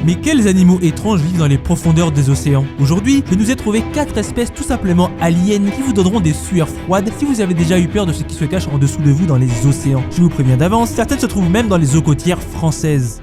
Mais quels animaux étranges vivent dans les profondeurs des océans? Aujourd'hui, je nous ai trouvé 4 espèces tout simplement aliens qui vous donneront des sueurs froides si vous avez déjà eu peur de ce qui se cache en dessous de vous dans les océans. Je vous préviens d'avance, certaines se trouvent même dans les eaux côtières françaises.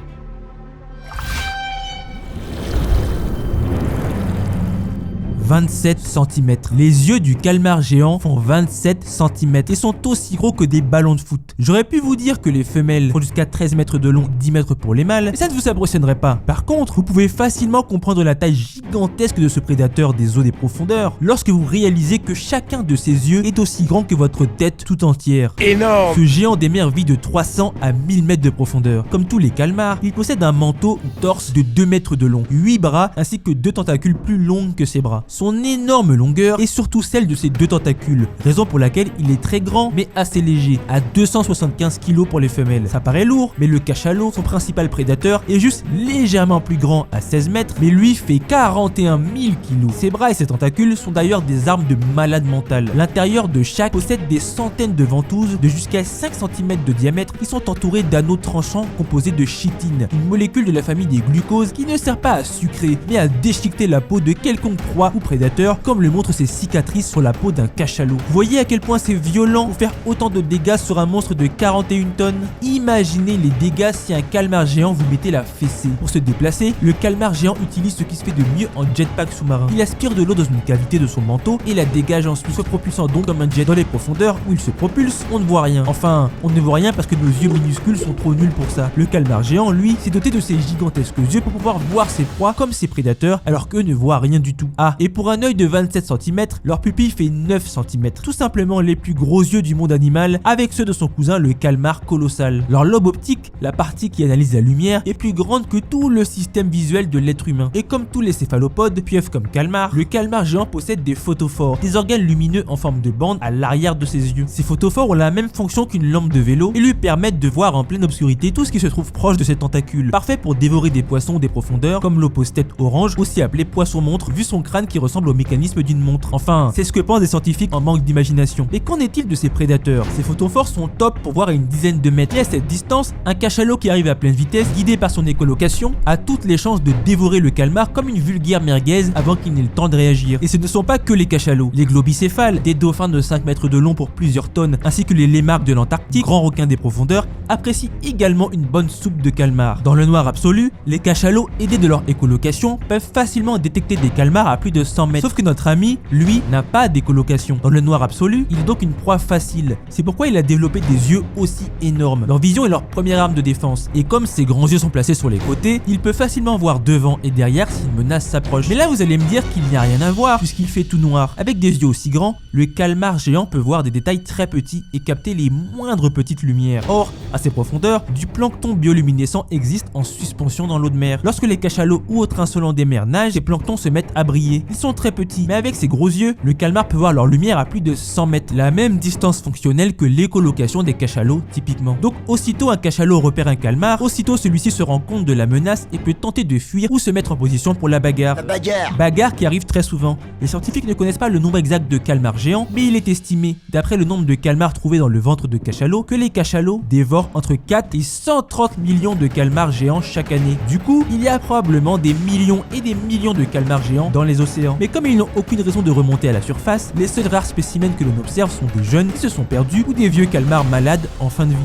27 cm. Les yeux du calmar géant font 27 cm et sont aussi gros que des ballons de foot. J'aurais pu vous dire que les femelles font jusqu'à 13 mètres de long, 10 mètres pour les mâles, mais ça ne vous impressionnerait pas. Par contre, vous pouvez facilement comprendre la taille gigantesque de ce prédateur des eaux des profondeurs lorsque vous réalisez que chacun de ses yeux est aussi grand que votre tête tout entière. Énorme! Ce géant des mers vit de 300 à 1000 mètres de profondeur. Comme tous les calmars, il possède un manteau ou torse de 2 mètres de long, 8 bras ainsi que 2 tentacules plus longues que ses bras. Son énorme longueur est surtout celle de ses 2 tentacules, raison pour laquelle il est très grand mais assez léger, à 275 kg pour les femelles. Ça paraît lourd, mais le cachalot, son principal prédateur, est juste légèrement plus grand à 16 mètres, mais lui fait 41 000 kg. Ses bras et ses tentacules sont d'ailleurs des armes de malade mental. L'intérieur de chaque possède des centaines de ventouses de jusqu'à 5 cm de diamètre qui sont entourées d'anneaux tranchants composés de chitine, une molécule de la famille des glucoses qui ne sert pas à sucrer, mais à déchiqueter la peau de quelconque proie ou prédateur, comme le montrent ces cicatrices sur la peau d'un cachalot. Vous voyez à quel point c'est violent pour faire autant de dégâts sur un monstre de 41 tonnes? Imaginez les dégâts si un calmar géant vous mettait la fessée. Pour se déplacer, le calmar géant utilise ce qui se fait de mieux en jetpack sous-marin. Il aspire de l'eau dans une cavité de son manteau et la dégage ensuite, se propulsant donc comme un jet dans les profondeurs où il se propulse. On ne voit rien. Enfin, on ne voit rien parce que nos yeux minuscules sont trop nuls pour ça. Le calmar géant, lui, s'est doté de ses gigantesques yeux pour pouvoir voir ses proies comme ses prédateurs alors qu'eux ne voient rien du tout. Ah, et pour un œil de 27 cm, leur pupille fait 9 cm. Tout simplement les plus gros yeux du monde animal avec ceux de son cousin le calmar colossal. Leur lobe optique, la partie qui analyse la lumière, est plus grande que tout le système visuel de l'être humain. Et comme tous les céphalopodes, pieuvres comme calmar, le calmar géant possède des photophores, des organes lumineux en forme de bande à l'arrière de ses yeux. Ces photophores ont la même fonction qu'une lampe de vélo et lui permettent de voir en pleine obscurité tout ce qui se trouve proche de ses tentacules. Parfait pour dévorer des poissons des profondeurs comme l'opose-tête orange, aussi appelé poisson-montre, vu son crâne qui ressemble au mécanisme d'une montre. Enfin, c'est ce que pensent des scientifiques en manque d'imagination. Mais qu'en est-il de ces prédateurs? Ces photophores sont top pour voir à une dizaine de mètres. Et à cette distance, un cachalot qui arrive à pleine vitesse, guidé par son écolocation, a toutes les chances de dévorer le calmar comme une vulgaire merguez avant qu'il n'ait le temps de réagir. Et ce ne sont pas que les cachalots. Les globicéphales, des dauphins de 5 mètres de long pour plusieurs tonnes, ainsi que les lémarques de l'Antarctique, grands requins des profondeurs, apprécient également une bonne soupe de calmar. Dans le noir absolu, les cachalots, aidés de leur écolocation, peuvent facilement détecter des calmars à plus de 100 mètres. Sauf que notre ami, lui, n'a pas d'écolocation. Dans le noir absolu, il est donc une proie facile. C'est pourquoi il a développé des yeux aussi énormes. Leur vision est leur première arme de défense. Et comme ses grands yeux sont placés sur les côtés, il peut facilement voir devant et derrière si une menace s'approche. Mais là, vous allez me dire qu'il n'y a rien à voir puisqu'il fait tout noir. Avec des yeux aussi grands, le calmar géant peut voir des détails très petits et capter les moindres petites lumières. Or, à ces profondeurs, du plancton bioluminescent existe en suspension dans l'eau de mer. Lorsque les cachalots ou autres insolents des mers nagent, ces planctons se mettent à briller. Ils sont très petits, mais avec ses gros yeux, le calmar peut voir leur lumière à plus de 100 mètres, la même distance fonctionnelle que l'écolocation des cachalots typiquement. Donc aussitôt un cachalot repère un calmar, aussitôt celui-ci se rend compte de la menace et peut tenter de fuir ou se mettre en position pour la bagarre. Bagarre qui arrive très souvent. Les scientifiques ne connaissent pas le nombre exact de calmars géants, mais il est estimé, d'après le nombre de calmars trouvés dans le ventre de cachalots, que les cachalots dévorent entre 4 et 130 millions de calmars géants chaque année. Du coup, il y a probablement des millions et des millions de calmars géants dans les océans. Mais comme ils n'ont aucune raison de remonter à la surface, les seuls rares spécimens que l'on observe sont des jeunes qui se sont perdus ou des vieux calmars malades en fin de vie.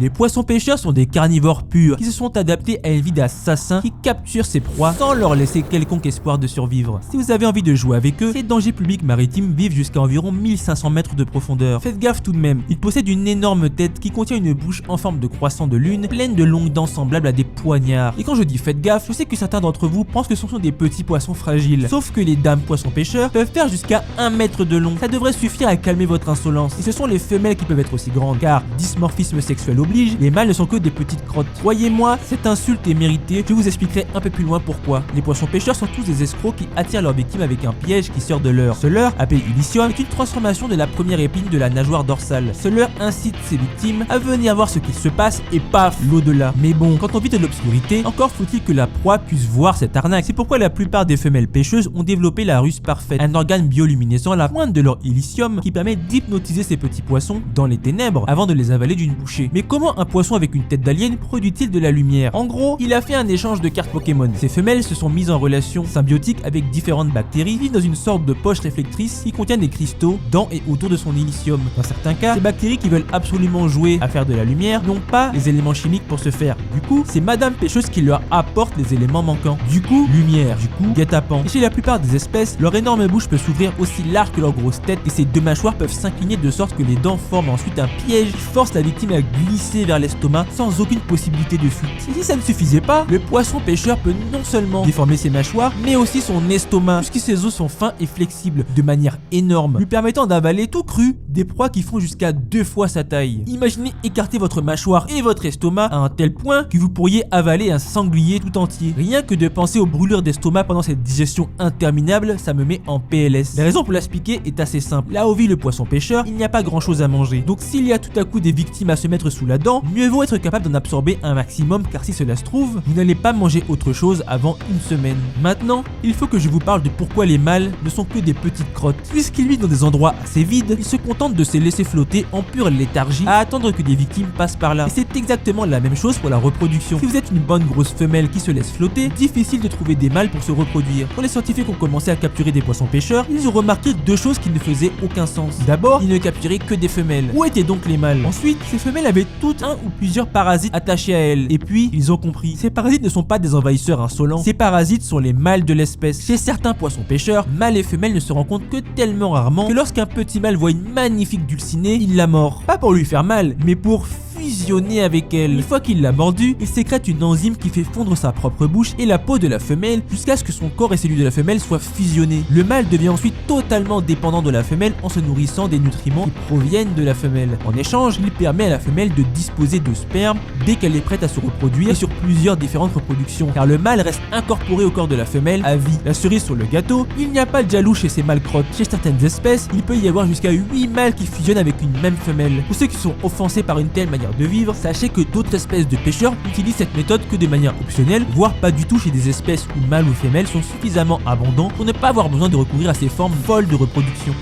Les poissons pêcheurs sont des carnivores purs qui se sont adaptés à une vie d'assassin qui capture ses proies sans leur laisser quelconque espoir de survivre. Si vous avez envie de jouer avec eux, ces dangers publics maritimes vivent jusqu'à environ 1500 mètres de profondeur. Faites gaffe tout de même, ils possèdent une énorme tête qui contient une bouche en forme de croissant de lune pleine de longues dents semblables à des poignards. Et quand je dis faites gaffe, je sais que certains d'entre vous pensent que ce sont des petits poissons fragiles. Sauf que les dames poissons pêcheurs peuvent faire jusqu'à 1 mètre de long. Ça devrait suffire à calmer votre insolence. Et ce sont les femelles qui peuvent être aussi grandes, car dimorphisme sexuel oblige, les mâles ne sont que des petites crottes. Croyez-moi, cette insulte est méritée, je vous expliquerai un peu plus loin pourquoi. Les poissons pêcheurs sont tous des escrocs qui attirent leurs victimes avec un piège qui sort de leurre. Ce leurre, appelé ilicium, est une transformation de la première épine de la nageoire dorsale. Ce leurre incite ses victimes à venir voir ce qui se passe et paf, l'au-delà. Mais bon, quand on vit de l'obscurité, encore faut-il que la proie puisse voir cette arnaque. C'est pourquoi la plupart des femelles pêcheuses ont développé la ruse parfaite, un organe bioluminescent à la pointe de leur ilicium qui permet d'hypnotiser ces petits poissons dans les ténèbres avant de les avaler d'une bouchée. Mais comment comment un poisson avec une tête d'alien produit-il de la lumière? En gros, il a fait un échange de cartes Pokémon. Ces femelles se sont mises en relation symbiotique avec différentes bactéries, vivent dans une sorte de poche réflectrice qui contient des cristaux dans et autour de son ilicium. Dans certains cas, ces bactéries qui veulent absolument jouer à faire de la lumière n'ont pas les éléments chimiques pour ce faire. Du coup, c'est Madame Pêcheuse qui leur apporte les éléments manquants. Du coup, lumière. Du coup, guet-apens. Et chez la plupart des espèces, leur énorme bouche peut s'ouvrir aussi large que leur grosse tête et ces deux mâchoires peuvent s'incliner de sorte que les dents forment ensuite un piège qui force la victime à glisser vers l'estomac sans aucune possibilité de fuite. Et si ça ne suffisait pas, le poisson pêcheur peut non seulement déformer ses mâchoires, mais aussi son estomac, puisque ses os sont fins et flexibles de manière énorme, lui permettant d'avaler tout cru des proies qui font jusqu'à 2 fois sa taille. Imaginez écarter votre mâchoire et votre estomac à un tel point que vous pourriez avaler un sanglier tout entier. Rien que de penser aux brûlures d'estomac pendant cette digestion interminable, ça me met en PLS. La raison pour l'expliquer est assez simple. Là où vit le poisson pêcheur, il n'y a pas grand chose à manger. Donc s'il y a tout à coup des victimes à se mettre sous la dent, mieux vaut être capable d'en absorber un maximum, car si cela se trouve, vous n'allez pas manger autre chose avant une semaine. Maintenant, il faut que je vous parle de pourquoi les mâles ne sont que des petites crottes. Puisqu'ils vivent dans des endroits assez vides, ils se contentent de se laisser flotter en pure léthargie à attendre que des victimes passent par là. Et c'est exactement la même chose pour la reproduction. Si vous êtes une bonne grosse femelle qui se laisse flotter, difficile de trouver des mâles pour se reproduire. Quand les scientifiques ont commencé à capturer des poissons pêcheurs, ils ont remarqué deux choses qui ne faisaient aucun sens. D'abord, ils ne capturaient que des femelles. Où étaient donc les mâles? Ensuite, ces femelles avaient toutes un ou plusieurs parasites attachés à elles. Et puis, ils ont compris. Ces parasites ne sont pas des envahisseurs insolents. Ces parasites sont les mâles de l'espèce. Chez certains poissons pêcheurs, mâles et femelles ne se rencontrent que tellement rarement que lorsqu'un petit mâle voit une magnifique dulcinée, il la mord. Pas pour lui faire mal, mais pour fusionner avec elle. Une fois qu'il l'a mordue, il sécrète une enzyme qui fait fondre sa propre bouche et la peau de la femelle jusqu'à ce que son corps et celui de la femelle soient fusionnés. Le mâle devient ensuite totalement dépendant de la femelle en se nourrissant des nutriments qui proviennent de la femelle. En échange, il permet à la femelle de disposer de sperme dès qu'elle est prête à se reproduire et sur plusieurs différentes reproductions, car le mâle reste incorporé au corps de la femelle à vie. La cerise sur le gâteau, il n'y a pas de jaloux chez ces mâles crottes. Chez certaines espèces, il peut y avoir jusqu'à 8 mâles qui fusionnent avec une même femelle. Pour ceux qui sont offensés par une telle manière de vivre, sachez que d'autres espèces de pêcheurs utilisent cette méthode que de manière optionnelle, voire pas du tout chez des espèces où mâles ou femelles sont suffisamment abondants pour ne pas avoir besoin de recourir à ces formes folles de reproduction.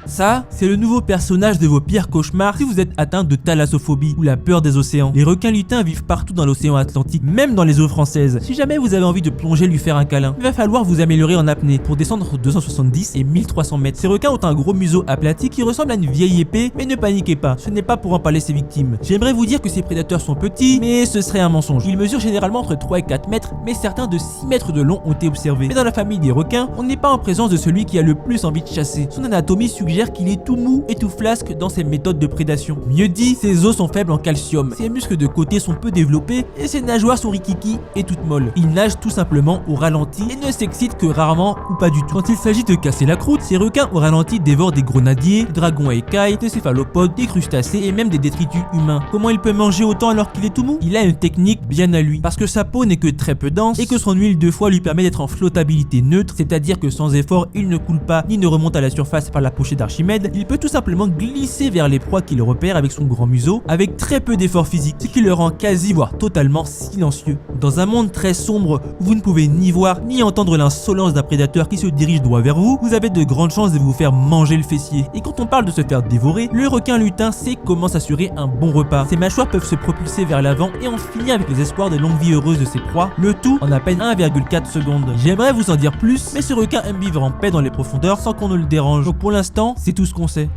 Ça, c'est le nouveau personnage de vos pires cauchemars si vous êtes atteint de thalassophobie ou la peur des océans. Les requins lutins vivent partout dans l'océan Atlantique, même dans les eaux françaises. Si jamais vous avez envie de plonger, lui faire un câlin, il va falloir vous améliorer en apnée pour descendre entre 270 et 1300 mètres. Ces requins ont un gros museau aplati qui ressemble à une vieille épée, mais ne paniquez pas, ce n'est pas pour empaler ses victimes. J'aimerais vous dire que ces prédateurs sont petits, mais ce serait un mensonge. Ils mesurent généralement entre 3 et 4 mètres, mais certains de 6 mètres de long ont été observés. Mais dans la famille des requins, on n'est pas en présence de celui qui a le plus envie de chasser. Son anatomie suggère qu'il est tout mou et tout flasque dans ses méthodes de prédation. Mieux dit, ses os sont faibles en calcium, ses muscles de côté sont peu développés et ses nageoires sont rikiki et toutes molles. Il nage tout simplement au ralenti et ne s'excite que rarement ou pas du tout. Quand il s'agit de casser la croûte, ces requins au ralenti dévorent des grenadiers, des dragons à écailles, des céphalopodes, des crustacés et même des détritus humains. Comment il peut manger autant alors qu'il est tout mou? Il a une technique bien à lui, parce que sa peau n'est que très peu dense et que son huile de foie lui permet d'être en flottabilité neutre, c'est-à-dire que sans effort, il ne coule pas ni ne remonte à la surface par la pochette d'Archimède. Il peut tout simplement glisser vers les proies qu'il repère avec son grand museau, avec très peu d'effort physique, ce qui le rend quasi voire totalement silencieux. Dans un monde très sombre où vous ne pouvez ni voir ni entendre l'insolence d'un prédateur qui se dirige droit vers vous, vous avez de grandes chances de vous faire manger le fessier. Et quand on parle de se faire dévorer, le requin lutin sait comment s'assurer un bon repas. Ses mâchoires peuvent se propulser vers l'avant et en finir avec les espoirs de longue vie heureuse de ses proies, le tout en à peine 1,4 secondes. J'aimerais vous en dire plus, mais ce requin aime vivre en paix dans les profondeurs sans qu'on ne le dérange. Donc pour l'instant, c'est tout ce qu'on sait.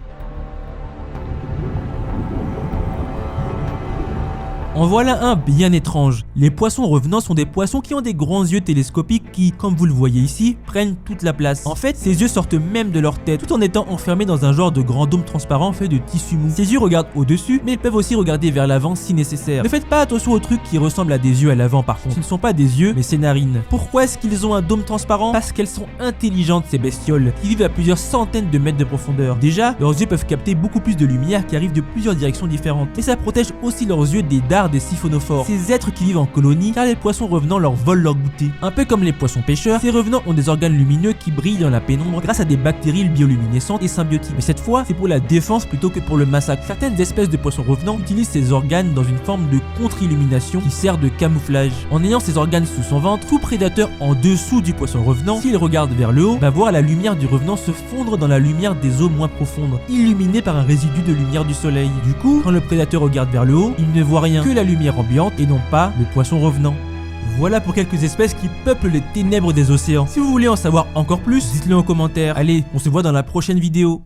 En voilà un bien étrange. Les poissons revenants sont des poissons qui ont des grands yeux télescopiques qui, comme vous le voyez ici, prennent toute la place. En fait, ces yeux sortent même de leur tête, tout en étant enfermés dans un genre de grand dôme transparent fait de tissu mou. Ces yeux regardent au-dessus, mais ils peuvent aussi regarder vers l'avant si nécessaire. Ne faites pas attention aux trucs qui ressemblent à des yeux à l'avant par contre. Ce ne sont pas des yeux, mais ces narines. Pourquoi est-ce qu'ils ont un dôme transparent? Parce qu'elles sont intelligentes ces bestioles, qui vivent à plusieurs centaines de mètres de profondeur. Déjà, leurs yeux peuvent capter beaucoup plus de lumière qui arrive de plusieurs directions différentes. Et ça protège aussi leurs yeux des dards plupart des siphonophores, ces êtres qui vivent en colonie car les poissons revenants leur volent leur goûter. Un peu comme les poissons pêcheurs, ces revenants ont des organes lumineux qui brillent dans la pénombre grâce à des bactéries bioluminescentes et symbiotiques. Mais cette fois, c'est pour la défense plutôt que pour le massacre. Certaines espèces de poissons revenants utilisent ces organes dans une forme de contre-illumination qui sert de camouflage. En ayant ces organes sous son ventre, tout prédateur en dessous du poisson revenant, s'il regarde vers le haut, va voir la lumière du revenant se fondre dans la lumière des eaux moins profondes, illuminée par un résidu de lumière du soleil. Du coup, quand le prédateur regarde vers le haut, il ne voit rien que la lumière ambiante et non pas le poisson revenant. Voilà pour quelques espèces qui peuplent les ténèbres des océans. Si vous voulez en savoir encore plus, dites-le en commentaire. Allez, on se voit dans la prochaine vidéo.